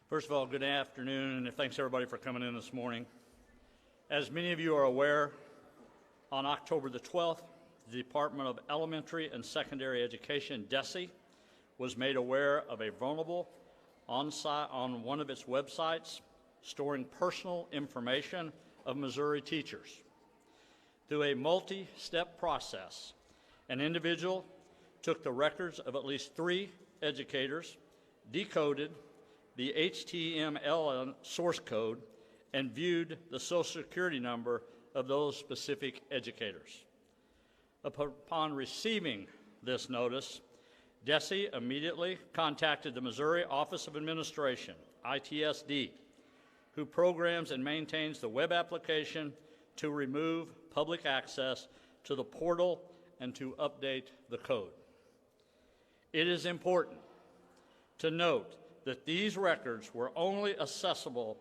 First of all, good afternoon, and thanks everybody for coming in this morning. As many of you are aware, on October the 12th, the Department of Elementary and Secondary Education, DESE, was made aware of a vulnerable on one of its websites storing personal information of Missouri teachers. Through a multi-step process, an individual took the records of at least 3 educators, decoded the HTML source code, and viewed the Social Security number of those specific educators. Upon receiving this notice, DESE immediately contacted the Missouri Office of Administration, ITSD, who programs and maintains the web application to remove public access to the portal and to update the code. It is important to note that these records were only accessible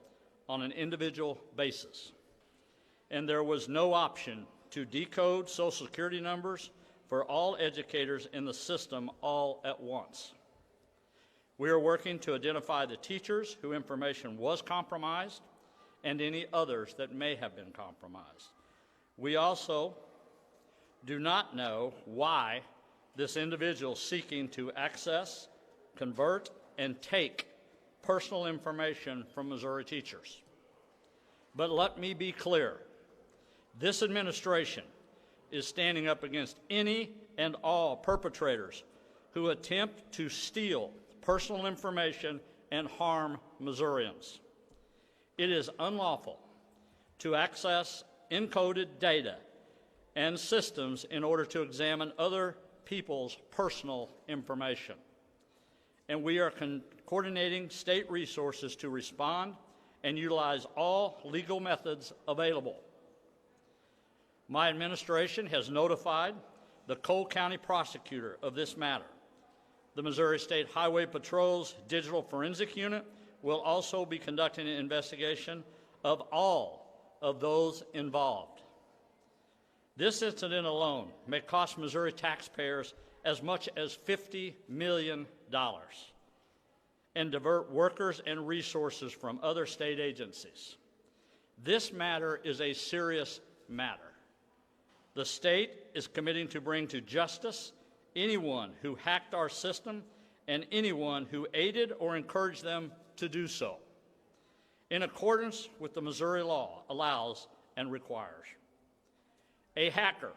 on an individual basis, and there was no option to decode Social Security numbers for all educators in the system all at once. We are working to identify the teachers whose information was compromised and any others that may have been compromised. We also do not know why this individual seeking to access, convert, and take personal information from Missouri teachers. But let me be clear, this administration is standing up against any and all perpetrators who attempt to steal personal information and harm Missourians. It is unlawful to access encoded data and systems in order to examine other people's personal information. And we are coordinating state resources to respond and utilize all legal methods available. My administration has notified the Cole County Prosecutor of this matter. The Missouri State Highway Patrol's Digital Forensic Unit will also be conducting an investigation of all of those involved. This incident alone may cost Missouri taxpayers as much as $50 million and divert workers and resources from other state agencies. This matter is a serious matter. The state is committing to bring to justice anyone who hacked our system and anyone who aided or encouraged them to do so, in accordance with the Missouri law allows and requires. A hacker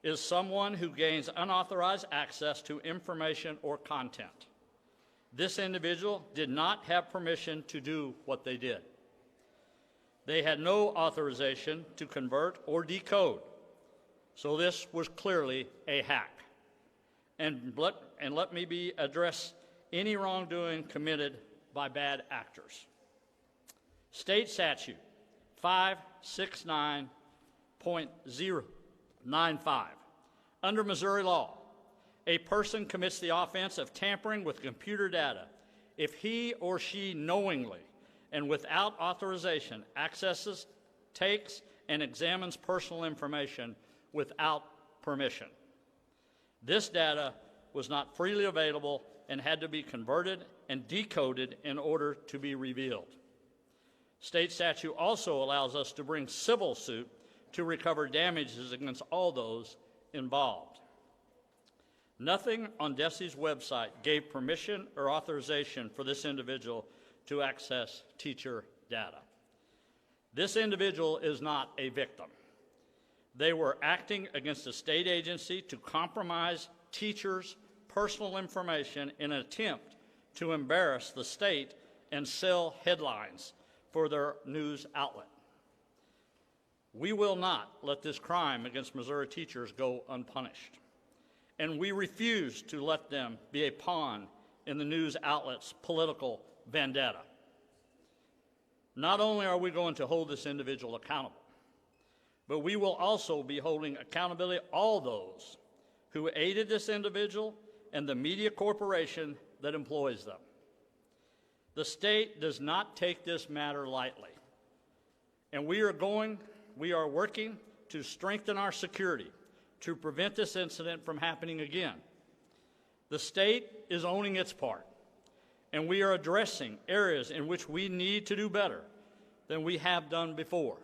is someone who gains unauthorized access to information or content. This individual did not have permission to do what they did. They had no authorization to convert or decode, so this was clearly a hack. And let me address any wrongdoing committed by bad actors. State Statute 569.095. Under Missouri law, a person commits the offense of tampering with computer data if he or she knowingly and without authorization accesses, takes, and examines personal information without permission. This data was not freely available and had to be converted and decoded in order to be revealed. State statute also allows us to bring civil suit to recover damages against all those involved. Nothing on DESE's website gave permission or authorization for this individual to access teacher data. This individual is not a victim. They were acting against a state agency to compromise teachers' personal information in an attempt to embarrass the state and sell headlines for their news outlet. We will not let this crime against Missouri teachers go unpunished, and we refuse to let them be a pawn in the news outlet's political vendetta. Not only are we going to hold this individual accountable, but we will also be holding accountability all those who aided this individual and the media corporation that employs them. The state does not take this matter lightly, and we are working to strengthen our security to prevent this incident from happening again. The state is owning its part, and we are addressing areas in which we need to do better than we have done before.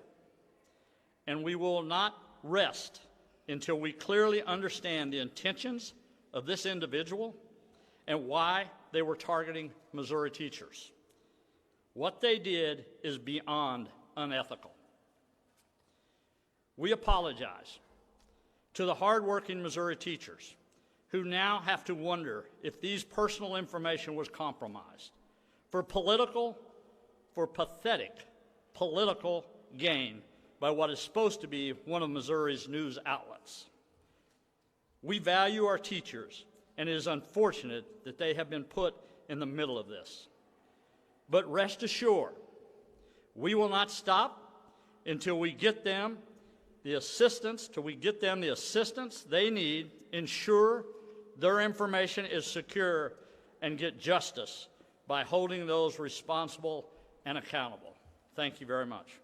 And we will not rest until we clearly understand the intentions of this individual and why they were targeting Missouri teachers. What they did is beyond unethical. We apologize to the hardworking Missouri teachers who now have to wonder if these personal information was compromised for pathetic political gain by what is supposed to be one of Missouri's news outlets. We value our teachers, and it is unfortunate that they have been put in the middle of this. But rest assured, we will not stop until we get them the assistance they need, ensure their information is secure, and get justice by holding those responsible and accountable. Thank you very much.